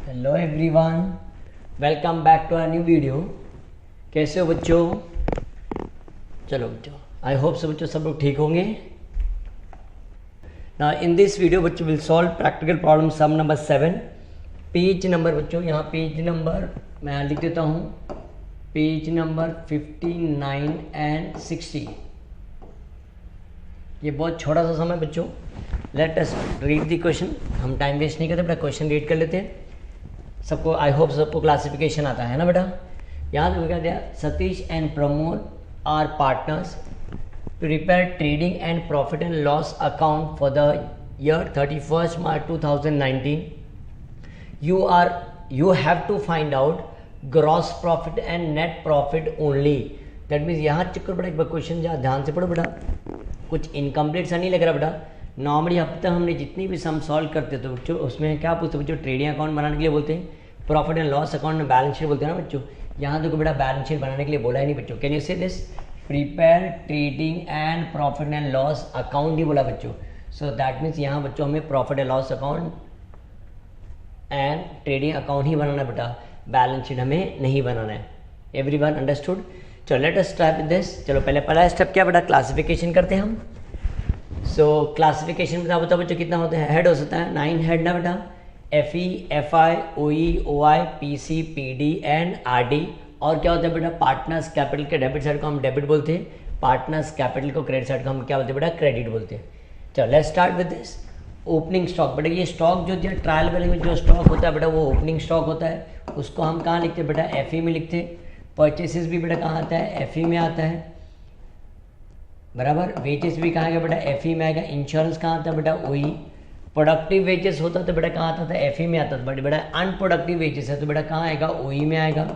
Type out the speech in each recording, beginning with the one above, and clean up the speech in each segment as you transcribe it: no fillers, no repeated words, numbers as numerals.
Hello everyone, welcome back to our new video. कैसे हो बच्चों? चलो बच्चों, आई होप सब बच्चों सब लोग ठीक होंगे। ना इन दिस वीडियो बच्चों will solve practical problem sum number 7। Page number बच्चों, यहाँ पेज नंबर मैं लिख देता हूँ, पेज नंबर 59 एंड 60। ये बहुत छोटा सा समय बच्चों। Let us read the question. हम टाइम वेस्ट नहीं करते, बेटा क्वेश्चन रीड कर लेते हैं। सबको आई होप सबको क्लासिफिकेशन आता है ना बेटा। यहाँ देखो क्या दिया, Satish and Pramod are partners prepare trading and profit and loss account for the year 31 March 2019। you have to find out gross profit and net profit only। That means यहाँ चक्कर बेटा एक बार क्वेश्चन जहाँ ध्यान से पढ़ो बेटा, कुछ इनकम्प्लीट सा नहीं लग रहा बेटा। नॉर्मली अब तक हमने जितनी भी सम सॉल्व करते थे बच्चों, उसमें क्या पूछते बच्चों, ट्रेडिंग अकाउंट बनाने के लिए बोलते हैं, प्रॉफिट एंड लॉस अकाउंट में बैलेंस शीट बोलते हैं ना बच्चों। यहाँ देखो बेटा बैलेंस शीट बनाने के लिए बोला ही नहीं बच्चों। Can you say this, prepare trading and profit and loss account ही बोला बच्चों। सो दैट मीन्स यहाँ बच्चों हमें profit and loss account and trading account ही बनाना है बेटा, बैलेंस शीट हमें नहीं बनाना है। Everyone understood? चलो let us start with this. चलो पहला स्टेप क्या बेटा, क्लासिफिकेशन करते हैं हम। सो क्लासिफिकेशन बताओ बच्चों कितना होता है, हेड हो सकता है 9 हेड ना बेटा, FE, FI, OE, OI, PC, PD and RD। और क्या होता है बेटा, पार्टनर्स कैपिटल के डेबिट साइड को हम डेबिट बोलते हैं, पार्टनर्स कैपिटल को क्रेडिट साइड को हम क्या बोलते हैं बेटा, क्रेडिट बोलते हैं। चलो let's start with this. Opening stock बेटा, ये स्टॉक जो दिया ट्रायल बैलेंस में जो स्टॉक होता है बेटा वो ओपनिंग स्टॉक होता है, उसको हम कहाँ लिखते हैं बेटा, FE में लिखते हैं। परचेसेस भी बेटा कहाँ आता है, FE में आता है बराबर। वेजेस भी कहाँ गया बेटा, FE में आएगा। इंश्योरेंस कहाँ आता है बेटा, OE। प्रोडक्टिव वेजेस होता तो बेटा कहाँ आता था, FE में आता था, बट बेटा अनप्रोडक्टिव वेजेस है तो बेटा कहाँ आएगा, OE में आएगा।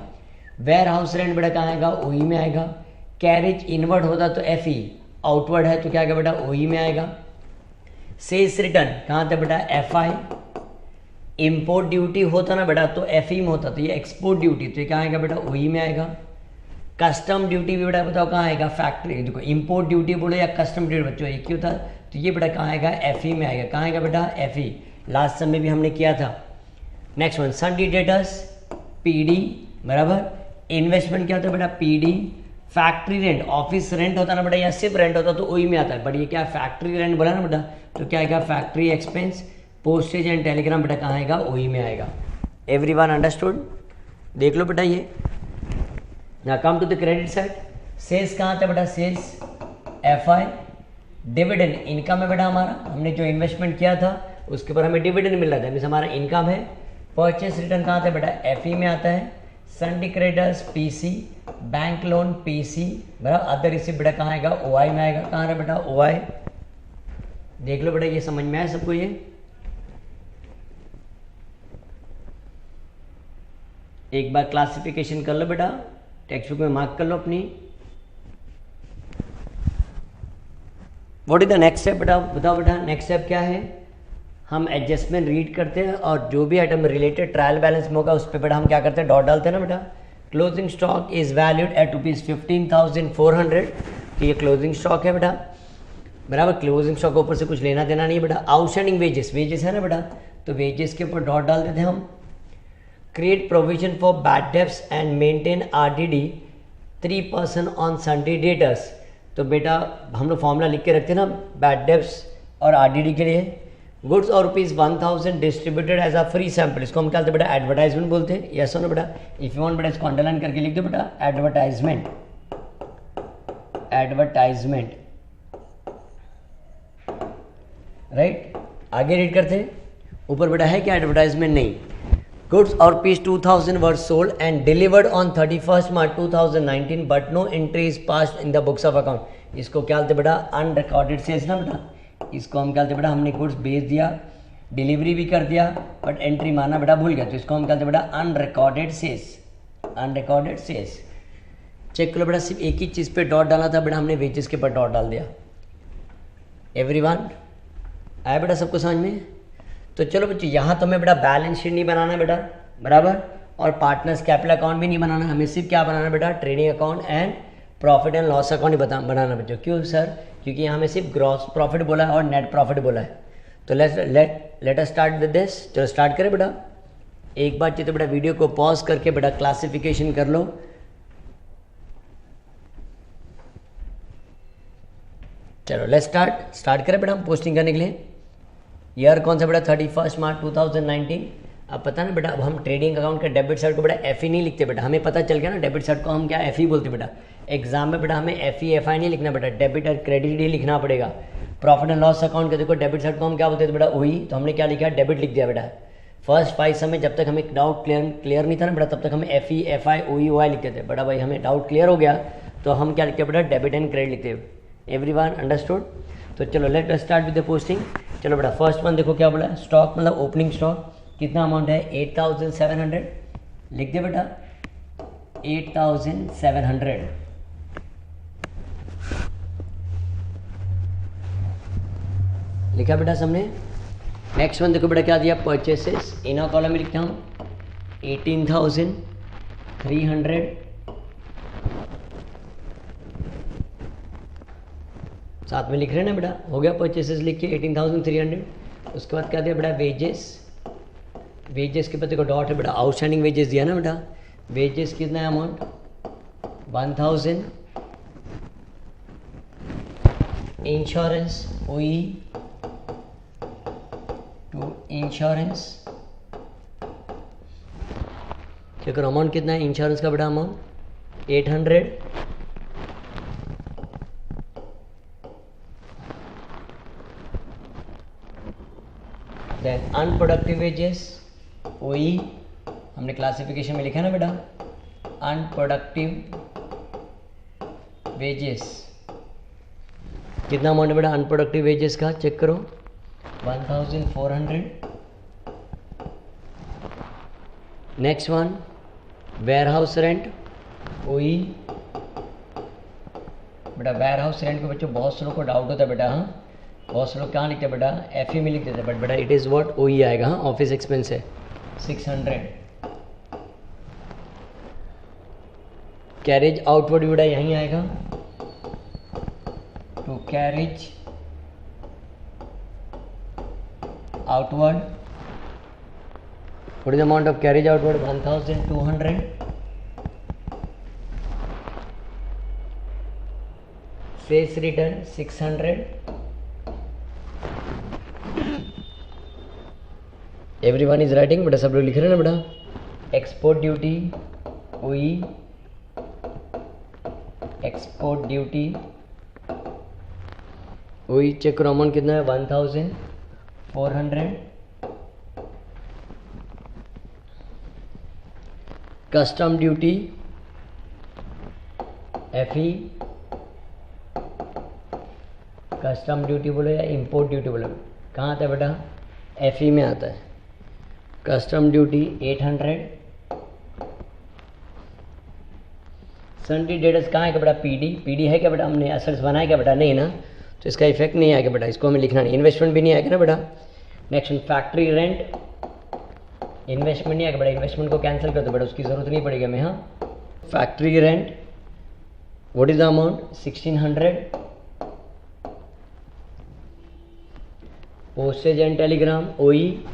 वेयर हाउस रेंट बेटा कहाँ आएगा, OE में आएगा। कैरेज इनवर्ड होता तो FE, आउटवर्ड है तो क्या आएगा बेटा, OE में आएगा। सेल्स रिटर्न कहाँ आता बेटा, FI। इम्पोर्ट ड्यूटी होता ना बेटा तो FE में होता, तो ये एक्सपोर्ट ड्यूटी तो ये कहाँ आएगा बेटा, OE में आएगा। कस्टम ड्यूटी भी बेटा बताओ कहाँ आएगा, फैक्ट्री। देखो इम्पोर्ट ड्यूटी बोलो या कस्टम ड्यूटी बच्चों एक ही होता है, तो ये बेटा कहाँ आएगा, FE में आएगा। कहाँ आएगा बेटा, FE। लास्ट सम में भी हमने किया था। नेक्स्ट वन, सन्डी डेटर्स PD बराबर। इन्वेस्टमेंट क्या होता है बेटा, PD। Factory rent, office rent होता ना बेटा या सिर्फ रेंट होता तो OE में आता है, बट ये क्या फैक्ट्री रेंट बोला ना बेटा तो क्या आएगा, factory expense. Postage and Telegram बेटा कहाँ आएगा, OE में आएगा। Everyone understood? देख लो बेटा ये। Now come to the credit side। Sales कहाँ आता है बेटा, सेल्स FI। डिविडेंड इनकम है बेटा हमारा, हमने जो इन्वेस्टमेंट किया था उसके ऊपर हमें डिविडेंड मिल रहा था, मीन्स हमारा इनकम है। परचेस रिटर्न कहाँ आता है बेटा, FE में आता है। सन्डी creditors PC। Bank loan PC बराबर। अदर रिसिप्ट बेटा कहाँ आएगा, OI में आएगा। कहाँ रहा बेटा, OI। देख लो बेटा ये समझ में आया सबको ये। एक बार क्लासिफिकेशन कर लो बेटा, टेक्स्ट बुक में मार्क कर लो अपनी। What is the next step बेटा, बताओ बेटा नेक्स्ट स्टेप क्या है। हम एडजस्टमेंट रीड करते हैं और जो भी आइटम रिलेटेड ट्रायल बैलेंस में होगा उस पर बेटा हम क्या करते हैं, डॉट डालते हैं ना बेटा। Closing stock is valued at ₹15,400। तो ये क्लोजिंग स्टॉक है बेटा बराबर। क्लोजिंग स्टॉक के ऊपर से कुछ लेना देना नहीं है बेटा। आउटस्टैंडिंग वेजेस, वेजेस है ना बेटा, तो वेजेस के ऊपर डॉट डाल देते हैं हम। Create provision for bad debts and maintain RDD 3% on सन्डी debtors. तो बेटा हम लोग फॉर्मूला लिख के रखते हैं ना बैड डेब्ट्स और RDD के लिए। गुड्स और ₹1,000 distributed as a free sample, इसको हम क्या बोलते हैं बेटा, एडवर्टाइजमेंट बोलते हैं। यस और नो बेटा, इफ यू वांट बेटा इसको अंडरलाइन करके लिख दो बेटा, एडवर्टाइजमेंट। Advertisement right. आगे रीड करते हैं, ऊपर बेटा है क्या, एडवर्टाइजमेंट नहीं। Goods or rupees 2,000 were sold and delivered on 31st March 2019 but no entry is passed in the books of account। इसको क्या बोलते बेटा, अनरिकॉर्डेड सेल्स ना बेटा। इसको हम क्या बोलते बेटा, हमने गुड्स बेच दिया, डिलीवरी भी कर दिया, बट एंट्री मारना बेटा भूल गया, तो इसको हम क्या बोलते बेटा, unrecorded sales. Unrecorded sales. Check करो बेटा, सिर्फ एक ही चीज़ पे डॉट डाला था बेटा, हमने वेजेस के ऊपर डॉट डाल दिया। एवरीवन आया बेटा सबको समझ में? तो चलो बच्चों यहाँ तो हमें बेटा बैलेंस शीट नहीं बनाना बेटा बराबर, और पार्टनर्स कैपिटल अकाउंट भी नहीं बनाना, हमें सिर्फ क्या बनाना बेटा, trading account and profit and loss account ही बनाना बच्चों। क्यों सर? क्योंकि यहाँ हमें सिर्फ ग्रॉस प्रॉफिट बोला है और नेट प्रॉफिट बोला है। तो late us start with this. चलो स्टार्ट करें बेटा। एक बार चाहिए तो बेटा वीडियो को पॉज करके बेटा क्लासिफिकेशन कर लो। चलो लेट्स स्टार्ट करें बेटा हम पोस्टिंग करने के लिए। ईयर कौन सा बेटा 31 मार्च 2019। अब पता ना बेटा, अब हम ट्रेडिंग अकाउंट का डेबिट साइड को बेटा एफ ही नहीं लिखते बेटा, हमें पता चल गया ना डेबिट साइड को हम क्या एफ ही बोलते बेटा। एग्जाम में बेटा हमें एफ ही एफ आई नहीं लिखना बेटा, डेबिट और क्रेडिट ही लिखना पड़ेगा। प्रॉफिट एंड लॉस अकाउंट का देखो डेबिट साइड को हम क्या बोलते थे बेटा ओई, तो हमने क्या लिखा डेबिट लिख दिया बेटा। फर्स्ट 5 समय जब तक हमें डाउट क्लियर नहीं था ना बेटा, तब तक हमें एफ ई एफ आई ओ ई ओ आई लिखते थे बेटा। भाई हमें डाउट क्लियर हो गया तो हम क्या लिखते बेटा डेबिट एंड क्रेडिट लिखते। Everyone understood. तो चलो let us start with the posting. चलो बेटा फर्स्ट वन देखो क्या बोला, स्टॉक मतलब ओपनिंग स्टॉक कितना अमाउंट है 8700, लिख दे बेटा 8700। लिखा बेटा सबने। नेक्स्ट वन देखो बेटा क्या दिया, परचेसेस इनर कॉलम में लिखता हूँ 18,300। साथ में लिख रहे हैं ना बेटा, हो गया परचेसेस लिख के 18,300। उसके बाद क्या दिया बेटा वेजेस के पते को डॉट है बेटा, आउटस्टैंडिंग वेजेस दिया ना बेटा। वेजेस कितना है अमाउंट 1000। इंश्योरेंस ओई टू इंश्योरेंस, चेक करो अमाउंट कितना है इंश्योरेंस का बेटा, अमाउंट 800। देन अनप्रोडक्टिव वेजेस ओई, हमने क्लासिफिकेशन में लिखा है ना बेटा अनप्रोडक्टिव वेजेस, कितना अमाउंट है बेटा अनप्रोडक्टिव वेजेस का, चेक करो 1400। Next one warehouse rent OE, बेटा वेयर हाउस रेंट के बच्चों बहुत से लोग को डाउट होता है बेटा। हाँ बहुत से लोग कहाँ लिखते हैं बेटा एफ ई में लिख देते हैं, बट बेटा इट इज़ व्हाट ओई आएगा। हाँ ऑफिस एक्सपेंस है 600। कैरेज आउटवर्ड बेटा यहीं आएगा, to carriage outward, what is the amount of carriage outward 1200। Sales return 600। Everyone is writing बेटा, सब लोग लिख रहे हैं ना बेटा। Export duty OE, export duty OE, check करो अमाउंट कितना है 1400। Custom duty F E, custom duty बोलो या इंपोर्ट ड्यूटी बोलो, कहाँ आता है बेटा एफ ई में आता है। Custom duty 800। सन्ड्री डेटर्स कहाँ है क्या बेटा पीडी, पीडी है क्या बेटा, हमने असर्स बनाया क्या बेटा, नहीं ना, तो इसका इफेक्ट नहीं आएगा बेटा, इसको हमें लिखना नहीं। इन्वेस्टमेंट भी नहीं आएगा ना बेटा। नेक्स्ट फैक्ट्री रेंट, इन्वेस्टमेंट नहीं आएगा बेटा, इन्वेस्टमेंट को कैंसिल कर दो बेटा, उसकी ज़रूरत नहीं पड़ेगी हमें। हाँ factory rent what is the amount 1600। Postage and telegram OE,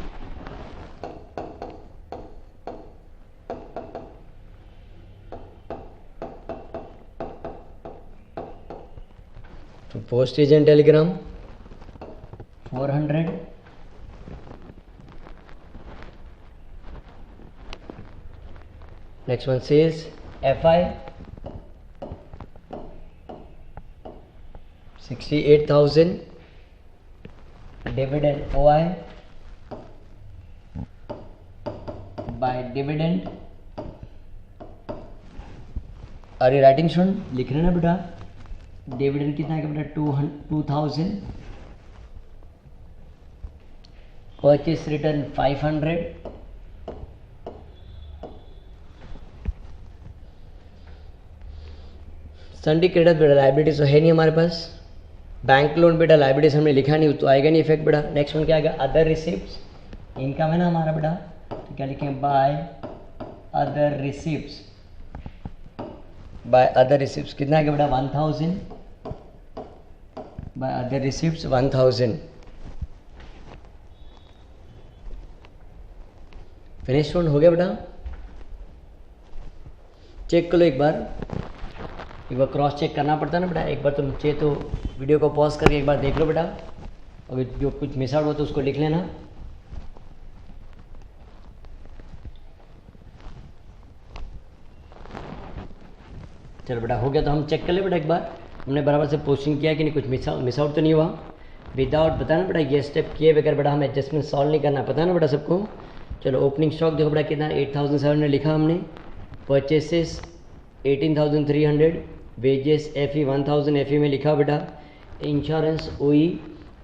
तो postage and telegram 400। Next one sales F I 68,000। Dividend O I by dividend, अरे राइटिंग सुन लिख रहे ना बेटा, डिविडेंड कितना है बेटा 2000। Purchase return 500। सन्डी क्रेडिट बेटा लाइबिलिटीज तो है नहीं हमारे पास। बैंक लोन बेटा लाइबिलिटीज हमने लिखा नहीं तो आएगा नहीं इफेक्ट बेटा। नेक्स्ट वन क्या आएगा अदर रिसिप्ट्स, इनकम है ना हमारा बेटा, तो क्या लिखें by other receipts, by other receipts कितना आएगा बेटा 1000। By other receipts 1000। फिनिश हो गया बेटा। चेक कर लो एक बार क्रॉस चेक करना पड़ता है ना बेटा। एक बार तुम चाहिए तो वीडियो को पॉज करके एक बार देख लो बेटा, अगर जो कुछ मिस आउट हो तो उसको लिख लेना। चलो बेटा हो गया, तो हम चेक कर ले बेटा एक बार, हमने बराबर से पोस्टिंग किया कि नहीं, कुछ मिस आउट तो नहीं हुआ। विदाउट बताना बेटा ये स्टेप किए बगैर बेटा हमें एडजस्टमेंट सॉल्व नहीं करना, पता है ना बेटा सबको। चलो ओपनिंग स्टॉक देखो बेटा कितना 8700 लिखा हमने, परचेसेस 18300, वेजेस FE 1000 FE में लिखा बेटा, इंश्योरेंस OE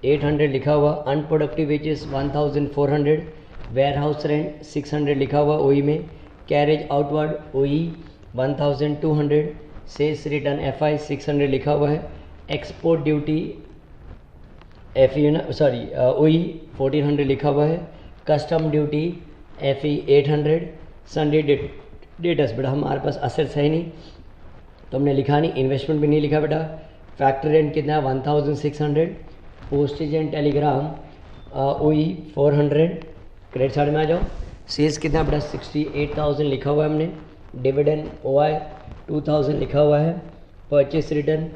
800 लिखा हुआ, unproductive wages 1400, warehouse rent 600 लिखा हुआ OE में, carriage outward OE 1200, sales return FI 600 लिखा हुआ है, एक्सपोर्ट ड्यूटी FE ना सॉरी OE 1400 लिखा हुआ है, custom duty FE 800, sundry debtors बेटा हमारे पास असेट्स है नहीं तो हमने लिखा नहीं, इन्वेस्टमेंट भी नहीं लिखा बेटा, फैक्ट्री रेंट कितना है 1600, postage and Telegram OE 400, credit side में आ जाओ, सेल्स कितना बेटा 68,000 लिखा हुआ है हमने, डिविडेंड OI 2000 लिखा हुआ है, परचेस रिटर्न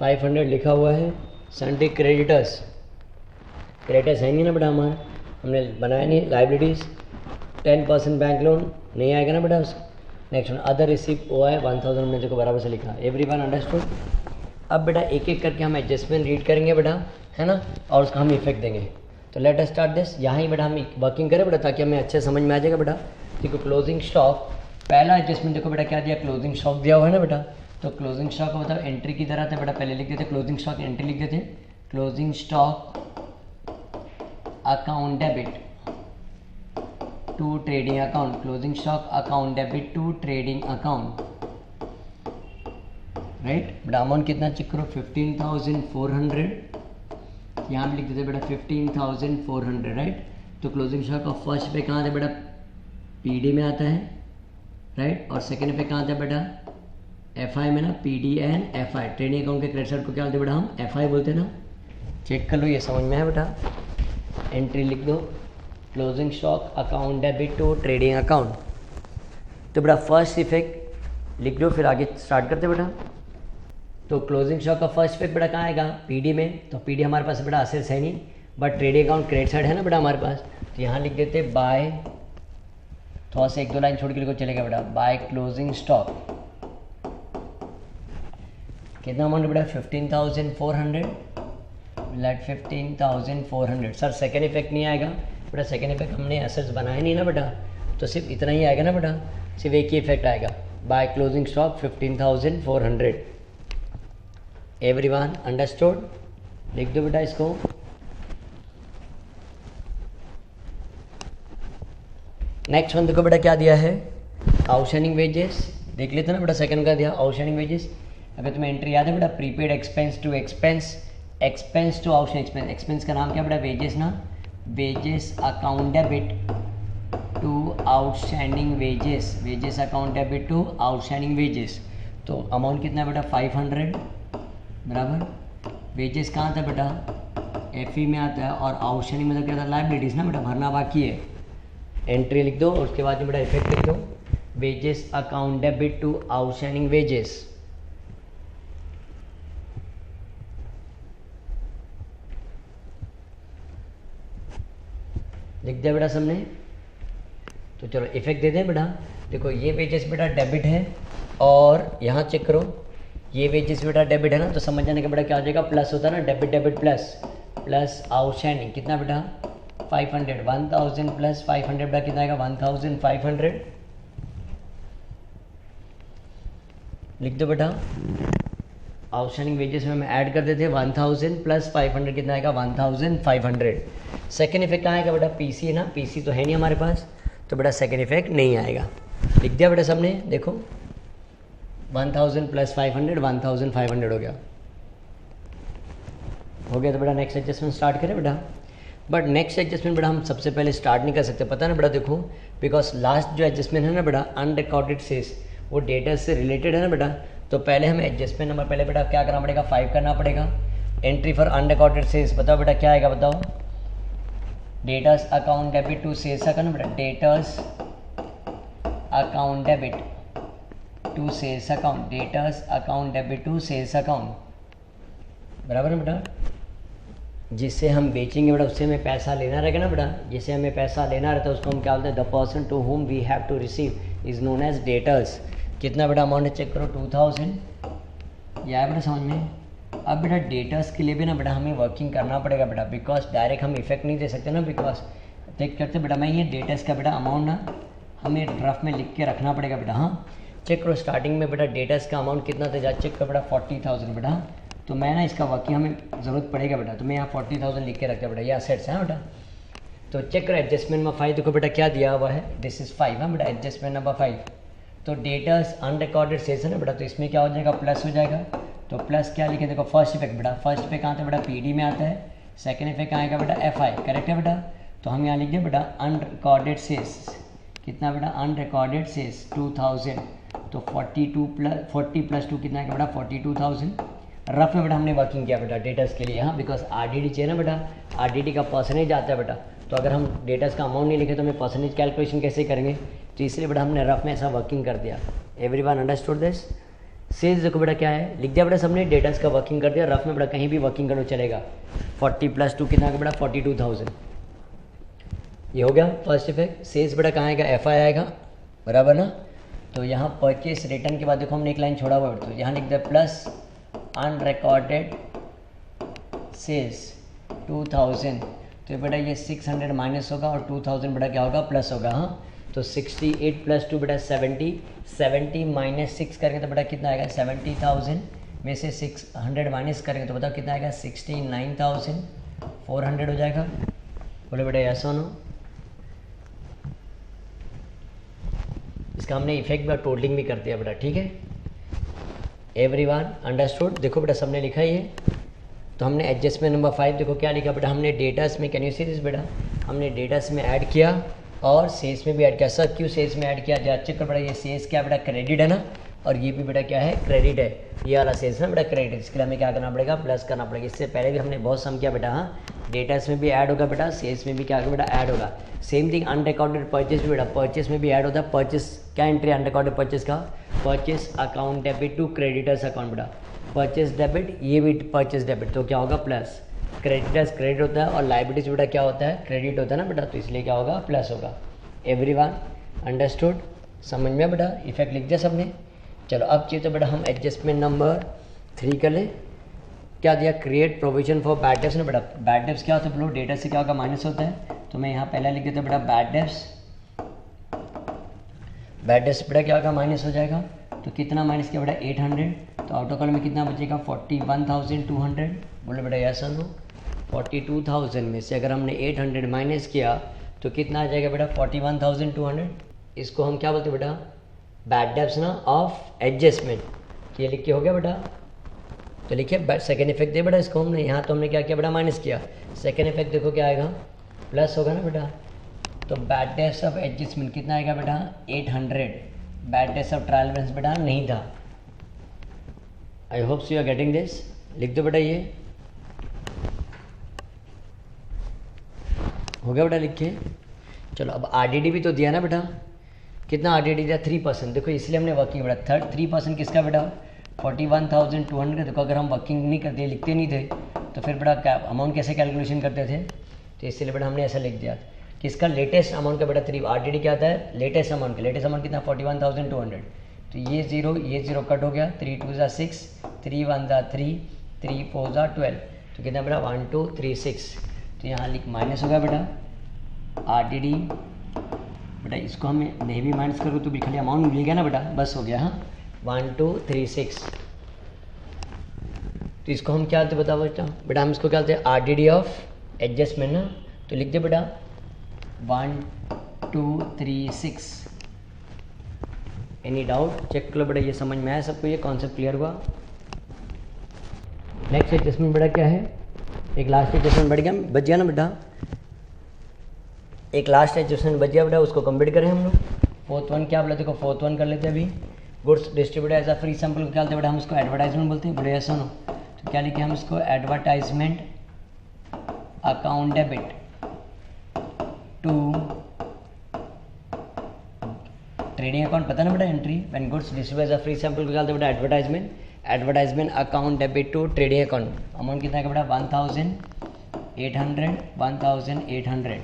500 लिखा हुआ है, संडे क्रेडिटर्स है नहीं ना बेटा हमारा, हमने बनाया नहीं, लाइबिलिटीज़ 10% बैंक लोन नहीं आएगा ना बेटा उसका। Next one other receive OI 1000 हमने देखो बराबर से लिखा, एवरीवन अंडरस्टूड। अब बेटा एक एक करके हम एडजस्टमेंट रीड करेंगे बेटा, है ना, और उसका हम इफेक्ट देंगे। तो लेट अस स्टार्ट दिस, यहाँ ही बेटा हम वर्किंग करें बेटा ताकि हमें अच्छे समझ में आ जाएगा बेटा। देखो क्लोजिंग स्टॉक पहला एडजस्टमेंट देखो बेटा क्या दिया, क्लोजिंग स्टॉक दिया हुआ है ना बेटा, तो क्लोजिंग स्टॉक का मतलब एंट्री की तरह था बेटा, पहले लिख देते क्लोजिंग स्टॉक एंट्री लिख देते, closing stock account debit to trading account, closing stock account debit to trading account, right बेटा। अमाउंट कितना चेक करो 15,400, यहाँ पे लिख देते बेटा 15,400, राइट। तो क्लोजिंग स्टॉक का फर्स्ट पे कहाँ था बेटा, PD में आता है, राइट, और सेकेंड पे कहाँ आता है बेटा FI में ना, PD and FI, trading account के क्रेडिट साइड को क्या बोलते बेटा हम FI बोलते ना। चेक कर लो ये समझ में है बेटा, एंट्री लिख दो closing stock account debit to trading account. तो बेटा फर्स्ट इफेक्ट लिख लो, फिर आगे स्टार्ट करते बेटा। तो क्लोजिंग स्टॉक का फर्स्ट इफेक्ट बेटा कहाँ आएगा, PD में, तो PD हमारे पास बेटा असेट्स है नहीं, but trading account credit side है ना बेटा हमारे पास, तो यहाँ लिख देते बाय, थोड़ा सा एक दो लाइन छोड़ के लिखो चलेगा बेटा, बाय क्लोजिंग स्टॉक कितना अमाउंट बेटा 15,400, लेट 15,400। सर सेकेंड इफेक्ट नहीं आएगा बेटा, सेकेंड इफेक्ट हमने एसेट्स बनाए नहीं ना बेटा, तो सिर्फ इतना ही आएगा ना बेटा, सिर्फ एक ही इफेक्ट आएगा, by closing stock 15,400। Everyone understood, लिख दो बेटा इसको। नेक्स्ट वन देखो बेटा क्या दिया है, आउटस्टैंडिंग वेजेस, देख लेते ना बेटा सेकंड का दिया आउटस्टैंडिंग वेजेस। अगर तुम्हें एंट्री याद है बेटा, prepaid expense to expense, expense to outstanding expense, expense का नाम क्या बेटा वेजेस ना, wages account debit to outstanding wages, wages account debit to outstanding wages. तो अमाउंट कितना है बेटा 500 बराबर, वेजेस कहाँ था बेटा FE में आता है, और आउटस्टैंडिंग मतलब क्या था लाइबिलिटीज़ ना बेटा, भरना बाकी है। एंट्री लिख दो और उसके बाद में बेटा इफेक्ट लिख दो, wages account debit to outstanding wages. लिख दिया बेटा सबने, तो चलो इफेक्ट दे दें बेटा। देखो ये वेजेस बेटा डेबिट है, और यहाँ चेक करो ये वेजेस बेटा डेबिट है ना, तो समझ जाने का बेटा क्या हो जाएगा, प्लस होता है ना, debit debit plus, plus outstanding कितना बेटा 500, 1000 प्लस 500 बेटा कितना आएगा 1500। लिख दो बेटा, आउटस्टैंडिंग वेजेस में हम ऐड कर देते हैं 1000 प्लस 500 कितना आएगा 1500। सेकेंड इफेक्ट कहाँ आएगा बेटा, PC है ना, PC तो है नहीं हमारे पास, तो बेटा सेकेंड इफेक्ट नहीं आएगा। लिख दिया बेटा सबने, देखो 1000 प्लस 500 1500 हो गया, तो बेटा नेक्स्ट एडजस्टमेंट स्टार्ट करें बेटा। बट नेक्स्ट एडजस्टमेंट बेटा हम सबसे पहले स्टार्ट नहीं कर सकते, पता ना बेटा, देखो बिकॉज लास्ट जो एडजस्टमेंट है ना बेटा अनरिकॉर्डेड सेल्स, वो डेटा से रिलेटेड है ना बेटा, तो पहले हमें एडजस्टमेंट नंबर पहले बेटा क्या करना पड़ेगा 5 करना पड़ेगा। एंट्री फॉर अनरिकॉर्डेड सेल्स बताओ बेटा क्या आएगा, बताओ debtors account debit to sales account बेटा, debtors account debit to sales account, debtors account debit to sales account, बराबर है बेटा। जिससे हम बेचेंगे बेटा उससे हमें पैसा लेना रहेगा ना बेटा, जिससे हमें पैसा लेना रहता है उसको हम क्या बोलते हैं, the person to whom we have to receive is known as debtors. कितना बेटा अमाउंट है चेक करो, 2000, यह है बेटा समझ में। अब बेटा डेटर्स के लिए भी ना बेटा हमें वर्किंग करना पड़ेगा बेटा, बिकॉज डायरेक्ट हम इफेक्ट नहीं दे सकते ना, बिकॉज चेक करते बेटा मैं ये डेटर्स का बेटा अमाउंट ना हमें रफ में लिख के रखना पड़ेगा बेटा। हाँ चेक करो स्टार्टिंग में बेटा डेटर्स का अमाउंट कितना था, चेक करो बेटा 40,000 बेटा, तो मैं ना इसका वर्किंग हमें ज़रूरत पड़ेगा बेटा, तो मैं यहाँ 40,000 लिख के रखता बेटा, ये असेट्स है बेटा। तो चेक करो एडजस्टमेंट नंबर 5 देखो बेटा क्या दिया हुआ है, दिस इज़ 5 है बेटा, एडजस्टमेंट नंबर 5। तो डेटर्स अनरिकॉर्डेड सेल्स है ना बेटा, तो इसमें क्या हो जाएगा, प्लस हो जाएगा। तो प्लस क्या लिखे देखो, फर्स्ट इफेक्ट बेटा, फर्स्ट इफेक्ट कहाँ था बेटा, पीडी में आता है, सेकंड इफेक्ट कहाँ आएगा बेटा, एफआई, करेक्ट है बेटा। तो हम यहाँ लिख दें बेटा अनरिकॉर्डेड सेल्स, कितना बेटा अनरिकॉर्डेड सेल्स 2000, तो 40 प्लस 2 कितना है बेटा 42,000। रफ में बेटा हमने वर्किंग किया बेटा डेटर्स के लिए, हाँ बिकॉज आरडीडी चाहिए ना बेटा, आरडीडी का परसेंटेज आता है बेटा, तो अगर हम डेटर्स का अमाउंट नहीं लिखे तो हमें परसेंटेज कैलकुलेशन कैसे करेंगे, तो इसलिए बेटा हमने रफ में ऐसा वर्किंग कर दिया। Everyone understood this. सेल्स देखो बेटा क्या है, लिख दिया बेटा सबने, डेटर्स का वर्किंग कर दिया, रफ में बेटा कहीं भी वर्किंग करो चलेगा। 40 प्लस 2 कितना बेटा 42,000, ये हो गया फर्स्ट इफेक्ट। सेल्स बेटा कहाँ आएगा, एफ आई आएगा, बराबर ना। तो यहाँ परचेस रिटर्न के बाद देखो हमने एक लाइन छोड़ा हुआ है, तो यहाँ लिख दिया प्लस अनरिकॉर्डेड सेल्स 2000, तो बेटा ये 600 माइनस होगा और 2000 बेटा क्या होगा प्लस होगा। हाँ तो 68 प्लस 2 बेटा 70 माइनस 6 करेंगे तो बेटा कितना आएगा 70,000 में से 600 माइनस करेंगे तो बताओ कितना आएगा 69,400 हो जाएगा। बोले बेटा यस और नो। इसका हमने इफेक्ट बेटा टोटलिंग भी कर दिया बेटा, ठीक है। Everyone understood. देखो बेटा सबने लिखा ही है, तो हमने एडजस्टमेंट नंबर 5 देखो क्या लिखा बेटा, हमने डेटास में, कैन यू सी दिस बेटा, हमने डेटास में ऐड किया और सेल्स में भी ऐड किया। सर क्यों सेल्स में ऐड किया, चेक कर बेटा, ये सेल्स क्या बेटा क्रेडिट है ना, और ये भी बेटा क्या है क्रेडिट है, ये वाला सेल्स ना बेटा क्रेडिट, इसके लिए हमें क्या करना पड़ेगा प्लस करना पड़ेगा। इससे पहले भी हमने बहुत सम किया बेटा, हाँ डेटास में भी ऐड होगा बेटा, सेल्स में भी क्या होगा बेटा ऐड होगा। सेम थिंग अनरिकॉर्डेड परचेज भी बेटा, परचेस में भी ऐड होता है। परचेस क्या एंट्री अनरिकॉर्डेड परचेस का, purchase account debit to creditors account बेटा, परचेस डेबिट, ये भी परचेस डेबिट, तो क्या होगा प्लस। क्रेडिटर्स क्रेडिट होता है और लाइबिलिटीज बेटा क्या होता है क्रेडिट होता है ना बेटा, तो इसलिए क्या होगा प्लस होगा। एवरीवन अंडरस्टूड, समझ में बेटा, इफेक्ट लिख दिया सबने। चलो अब चाहिए तो बेटा हम एडजस्टमेंट नंबर 3 कर लें। क्या दिया, create provision for bad debts ना बेटा, बैड डेब्ट्स क्या होता है बोलो, डेटा से क्या होगा माइनस होता है, तो मैं यहाँ पहला लिख देता हूँ बेटा बैड डेब्ट्स, बैड डेब्ट्स बेटा क्या होगा माइनस हो जाएगा, तो कितना माइनस किया बेटा 800, तो आउट ऑफ कॉलम में कितना बचेगा 41,200। बोलो बेटा यस और नो। 42,000 में से अगर हमने 800 माइनस किया तो कितना आ जाएगा बेटा 41,200। इसको हम क्या बोलते हैं बेटा बैड डेब्ट्स ना ऑफ एडजस्टमेंट, ये लिख के हो गया बेटा। तो लिखिए सेकेंड इफेक्ट दे बेटा इसको हमने, यहाँ तो हमने क्या किया बेटा माइनस किया, सेकेंड इफेक्ट देखो क्या आएगा प्लस होगा ना बेटा। तो बैड डेब्ट्स ऑफ एडजस्टमेंट कितना आएगा बेटा 800, bad debts of trial balance बेटा नहीं था। I hope so you are getting this, लिख दो बेटा ये हो गया बेटा लिख के। चलो अब आरडीडी भी तो दिया ना बेटा, कितना आरडीडी दिया 3%, देखो इसलिए हमने वर्किंग बेटा 3% किसका बेटा 41,200। देखो अगर हम वर्किंग नहीं करते लिखते नहीं थे तो फिर बेटा क्या अमाउंट कैसे कैलकुलेशन करते थे, तो इसलिए बेटा हमने ऐसा लिख दिया किसका लेटेस्ट अमाउंट का बेटा 3 आरडीडी क्या आता है लेटेस्ट अमाउंट का, लेटेस्ट अमाउंट कितना 41,200। तो ये जीरो कट हो गया, 3 2 ज़ा 6, 3 1 ज़ा 3, 3 4 ज़ा 12, तो कितना बेटा 1236। तो यहाँ लिख माइनस होगा बेटा आरडीडी बेटा, इसको हमें नहीं भी माइनस करो तो भी खाली अमाउंट मिल गया ना बेटा, बस हो गया। हाँ 1236, तो इसको हम क्या होते बताओ बेटा हम इसको क्या होते हैं आरडीडी ऑफ एडजस्टमेंट ना, तो लिख दे बेटा 1236। एनी डाउट चेक करो बेटा, ये समझ में आया सबको, ये कॉन्सेप्ट क्लियर हुआ। नेक्स्ट एडजस्टमेंट बेटा क्या है, एक लास्ट एडजस्टमेंट बच गया ना बेटा, एक लास्ट एडजस्टमेंट बच गया बेटा, उसको कंप्लीट करें हम लोग। फोर्थ वन क्या बोला, देखो फोर्थ वन कर लेते हैं अभी। Goods distributor as a free sample क्या बोलते हैं बेटा, हम इसको एडवर्टाइजमेंट बोलते हैं, बड़े ऐसा नो, तो क्या लिखे हम इसको advertisement account debit to trading account, पता ना बेटा entry when goods distribute as a free sample निकालते बेटा advertisement account debit to trading account. Amount कितना है बेटा 1800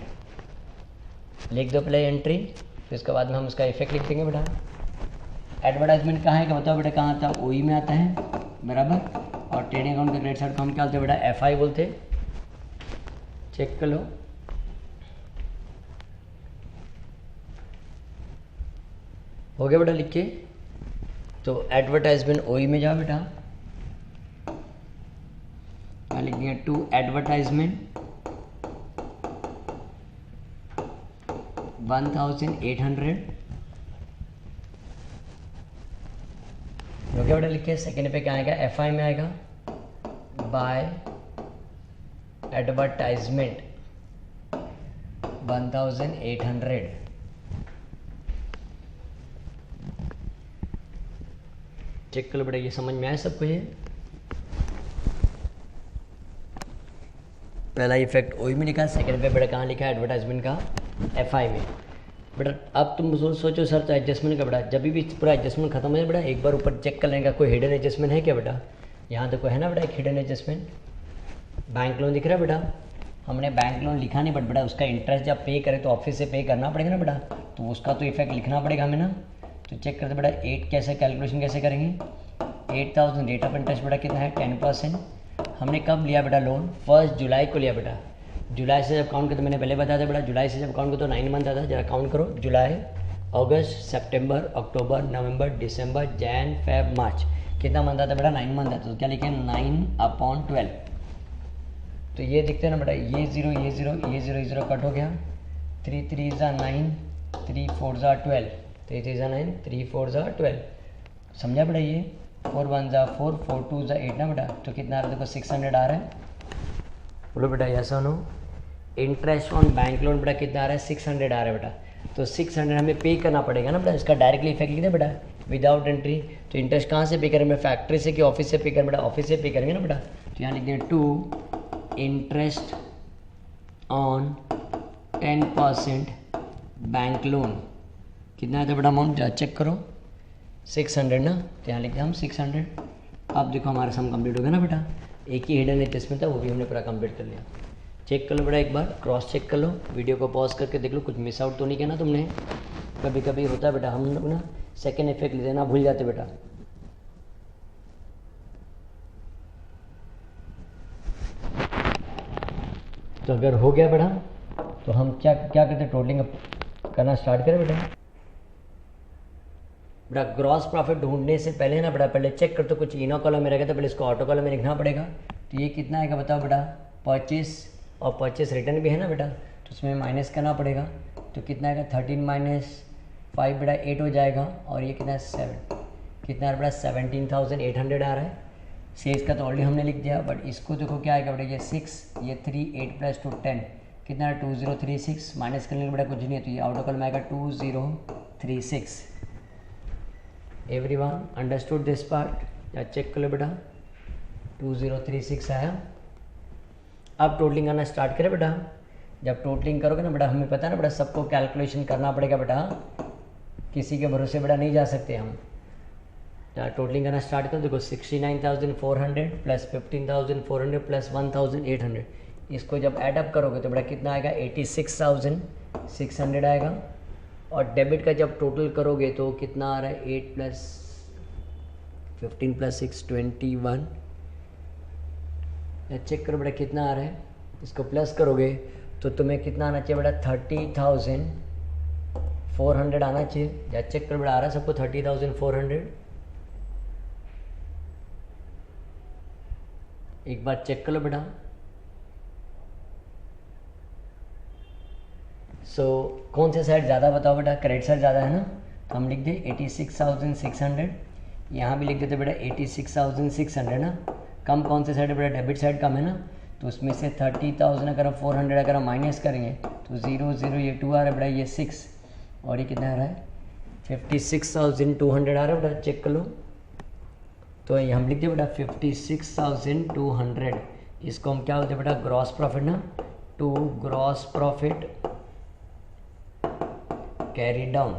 लिख दो पहले एंट्री, फिर उसके बाद में हम उसका इफेक्ट लिख देंगे बेटा। एडवर्टाइजमेंट कहाँ है क्या बताओ बेटा, कहाँ आता है ओई में आता है बराबर, और ट्रेडिंग अकाउंट का क्रेडिट साइड को हम क्या बोलते हैं बेटा FI बोलते, चेक कर लो। हो गया बेटा लिख के, तो एडवर्टाइजमेंट ओई में जाओ बेटा, क्या लिख दिया टू एडवर्टाइजमेंट 1800 हो गया बेटा लिख के। सेकेंड पे क्या आएगा FI में आएगा बाय एडवर्टाइजमेंट 1800। चेक कर लो बेटा, ये समझ में आया सबको। ये पहला इफेक्ट ओई में लिखा, सेकंड पे बेटा कहाँ लिखा है एडवर्टाइजमेंट का FI में बेटा। अब तुम सोचो सर तो एडजस्टमेंट का बेटा, जब भी पूरा एडजस्टमेंट खत्म हो जाए बेटा एक बार ऊपर चेक कर लेने का कोई हिडन एडजस्टमेंट है क्या बेटा। यहाँ देखो है ना बेटा एक हिडन एडजस्टमेंट, बैंक लोन दिख रहा है बेटा, हमने बैंक लोन लिखा नहीं बट बेटा उसका इंटरेस्ट जब पे करें तो ऑफिस से पे करना पड़ेगा ना बेटा, तो उसका तो इफेक्ट लिखना पड़ेगा हमें ना। तो चेक करते बेटा 8 कैसे कैलकुलेशन कैसे करेंगे, 8000 रेट ऑफ इंटरेस्ट बेटा कितना है 10%। हमने कब लिया बेटा लोन 1 जुलाई को लिया बेटा। जुलाई से जब काउंट करते मैंने पहले बताया था बेटा, जुलाई से जब काउंट करो तो 9 मंथ आता है। जरा काउंट करो, जुलाई अगस्त सितंबर अक्टूबर नवंबर दिसंबर जैन फेब मार्च, कितना मंथ आता है बेटा 9 मंथ आता है। तो क्या लिखे 9/12। तो ये दिखते हैं ना बेटा, ये 0 ये 0 ये 0 ये 0 कट हो गया, 3 3 ज़ा 9 3 4 ज़ा 12, 3 3 ज़ा 9 3 4 ज़ा 12, समझा बेटा। ये 4 1 ज़ा 4 4 2 ज़ा 8 ना बेटा, तो कितना आ रहा है देखो 600 आ रहा है। बोलो बेटा yes no. Interest on bank loan बेटा कितना आ रहा है 600 आ रहा है बेटा, तो 600 हमें पे करना पड़ेगा ना बेटा, इसका डायरेक्टली इफेक्ट लिख दे बेटा विदाउट एंट्री। तो इंटरेस्ट कहाँ से पे करें, फैक्ट्री से कि ऑफिस से पे करें बेटा, ऑफिस से पे करेंगे ना बेटा। तो यहाँ लिख दें to interest on 10% bank loan, कितना आता है बेटा अमाउंट चेक करो 600 ना, तो यहाँ लिखते हैं हम 600। अब देखो हमारा सम कंप्लीट हो गया ना बेटा, एक ही हिडन एडजस्टमेंट था वो भी हमने पूरा कंप्लीट कर लिया। चेक कर लो बेटा एक बार, क्रॉस चेक कर लो, वीडियो को पॉज करके देख लो कुछ मिस आउट तो नहीं किया ना तुमने। कभी कभी होता है बेटा हम लोग ना सेकेंड इफेक्ट लेना भूल जाते बेटा। तो अगर हो गया बेटा तो हम क्या क्या करते हैं, टोटलिंग करना स्टार्ट करें बेटा। बेटा ग्रॉस प्रॉफिट ढूंढने से पहले ना बेटा पहले चेक करते कुछ इनो कॉलम में रहेगा तो पहले इसको ऑटो कॉलम में लिखना पड़ेगा। तो ये कितना आएगा बताओ बेटा, परचेस और परचेस रिटर्न भी है ना बेटा, तो उसमें माइनस करना पड़ेगा। तो कितना आएगा 13 - 5 बेटा 8 हो जाएगा, और ये कितना है 7, कितना है बेटा 17,800 आ रहा है। सेल्स का तो ऑलरेडी हमने लिख दिया, बट इसको देखो क्या आएगा बेटा, ये 6 ये 3 8 + 2 10, कितना है 2036, माइनस करने के बेटा कुछ नहीं है, तो ये आउट कॉलम आएगा 2036। एवरीवन अंडरस्टूड दिस पार्ट, या चेक कर लो बेटा 2036 आया। अब टोटलिंग करना स्टार्ट करें बेटा। जब टोटलिंग करोगे ना बेटा हमें पता है ना बेटा सबको कैलकुलेशन करना पड़ेगा बेटा, किसी के भरोसे बेटा नहीं जा सकते हम। टोटलिंग करना स्टार्ट करो, देखो 69,400 + 15,400 + 1,800, इसको जब एडअप करोगे तो बेटा कितना आएगा 86,600 आएगा। और डेबिट का जब टोटल करोगे तो कितना आ रहा है 8 + 15 + 6 21, चेक करो बेटा कितना आ रहा है, इसको प्लस करोगे तो तुम्हें कितना आना चाहिए बेटा 30,400 आना चाहिए। या चेक करो बेटा आ रहा है सबको 30,400, एक बार चेक कर लो बेटा। कौन से साइड ज़्यादा बताओ बेटा, क्रेडिट साइड ज़्यादा है ना, तो हम लिख दे 86,600, यहाँ भी लिख देते बेटा 86,600 ना। कम कौन से साइड है बेटा, डेबिट साइड कम है ना, तो उसमें से 30,000 अगर हम 400 अगर हम माइनस करेंगे तो 0 0 ये 2 आ रहा है बेटा, ये 6 और ये कितना आ रहा है 56,200 आ रहा है बेटा, चेक कर लो। तो ये हम लिख दे बेटा 56,200, इसको हम क्या बोलते हैं बेटा ग्रॉस प्रॉफिट ना, to gross profit carry down.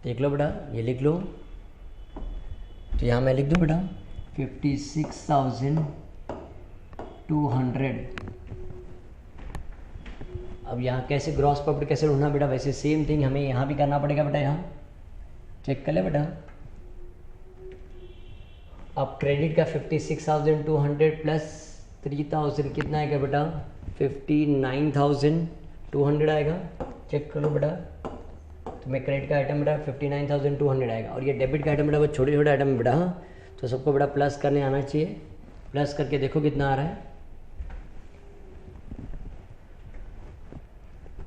देख लो बेटा, ये लिख लो, तो यहाँ मैं लिख दूँ बेटा 56,200। अब यहाँ कैसे ग्रॉस प्रॉफिट कैसे ढूंढना बेटा, वैसे सेम थिंग हमें यहाँ भी करना पड़ेगा बेटा। यहाँ चेक कर ले बेटा, अब क्रेडिट का 56,200 प्लस 3,000 कितना आएगा बेटा, 59,200 आएगा। चेक कर लो बेटा, तो मैं क्रेडिट का आइटम बेटा 59,200 आएगा, और ये डेबिट का आइटम बेटा वो छोटे छोटे आइटम बेटा, तो सबको बेटा प्लस करने आना चाहिए। प्लस करके देखो कितना आ रहा है।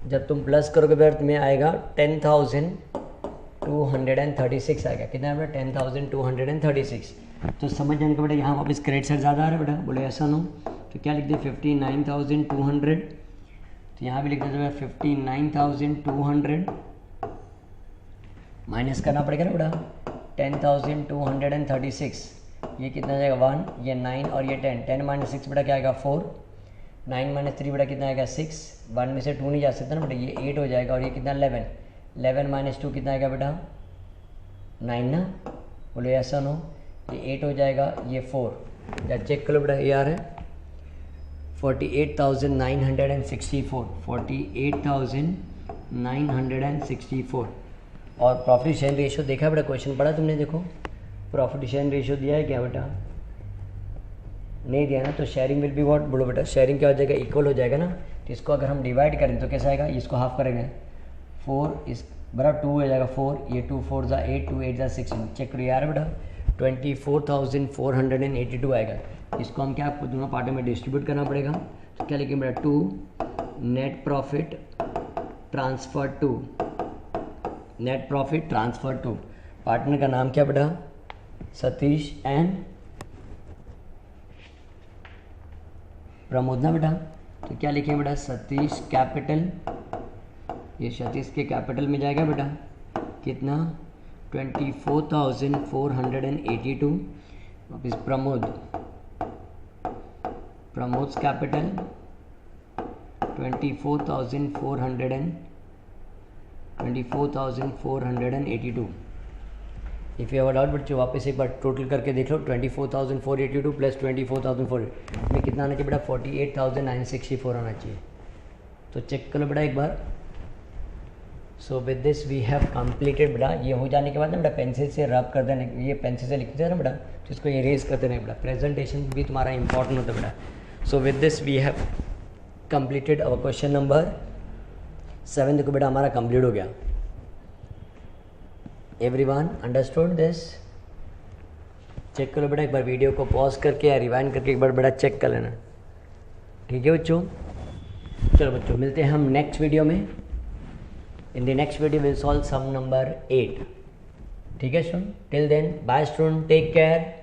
जब तुम प्लस करोगे बेटा तुम्हें आएगा 10,236 आएगा। कितना है बेटा, 10,236। तो समझ जाने का बेटा यहाँ वापस क्रेडिट साइड ज़्यादा आ रहा है बेटा, बोले ऐसा नो, तो क्या लिख दे 59,200, तो यहाँ भी लिख देते बेटा 59,200 माइनस करना पड़ेगा ना बेटा 10,236। ये कितना जाएगा 1, ये 9 और ये 10, 10 माइनस 6 बेटा क्या आएगा 4, 9 माइनस 3 बेटा कितना आएगा 6, 1 में से 2 नहीं जा सकता ना बेटा, ये 8 हो जाएगा, और ये कितना 11, 11 माइनस 2 कितना आएगा बेटा 9 ना, बोले ऐसा नो, ये 8 हो जाएगा, ये 4, या चेक कर लो बेटा, ये आ रहा है 48,964, 48,964। और प्रॉफिट शेयर रेशियो देखा बेटा, क्वेश्चन पढ़ा तुमने, देखो प्रॉफिट शेयर रेशियो दिया है क्या बेटा, नहीं दिया ना, तो शेयरिंग विल बी व्हाट, बोलो बेटा शेयरिंग क्या हो जाएगा, इक्वल हो जाएगा ना। तो इसको अगर हम डिवाइड करें तो कैसा आएगा, इसको हाफ करेंगे 4 इस बराबर 2 हो जाएगा 4, ये 2 4 ज़ा 8, 2 8 ज़ा 16। चेक करो यार बेटा 24,482 आएगा। इसको हम क्या आपको दोनों पार्टों में डिस्ट्रीब्यूट करना पड़ेगा, तो क्या लिखेंगे बेटा 2 net profit transfer to, net profit transfer to, partner का नाम क्या बेटा, सतीश एंड प्रमोद ना बेटा, तो क्या लिखेंगे बेटा सतीश कैपिटल, ये सतीश के कैपिटल में जाएगा बेटा कितना 24,482, वापिस Pramod, Pramod's capital 24,482। If you have a doubt बच्चों वापस एक बार टोटल करके देख लो, 24,482 प्लस 24,400 में कितना आना चाहिए बेटा 48,964 आना चाहिए। तो चेक कर लो बेटा एक बार। So with this we have completed बेटा। ये हो जाने के बाद ना बेटा पेंसिल से रब कर देना, ये पेंसिल से लिखते हैं ना बेटा, तो इसको इरेज कर देना बेटा, प्रेजेंटेशन भी तुम्हारा इंपॉर्टेंट होता है बेटा। So with this we have completed our question number 7। देखो बेटा हमारा कंप्लीट हो गया। Everyone understood this? चेक करो बेटा एक बार, वीडियो को पॉज करके या रिवाइंड करके एक बार बेटा चेक कर लेना, ठीक है बच्चों। चलो बच्चों मिलते हैं हम नेक्स्ट वीडियो में। In the next video will solve sum number 8, ठीक है student. Till then bye student, take care.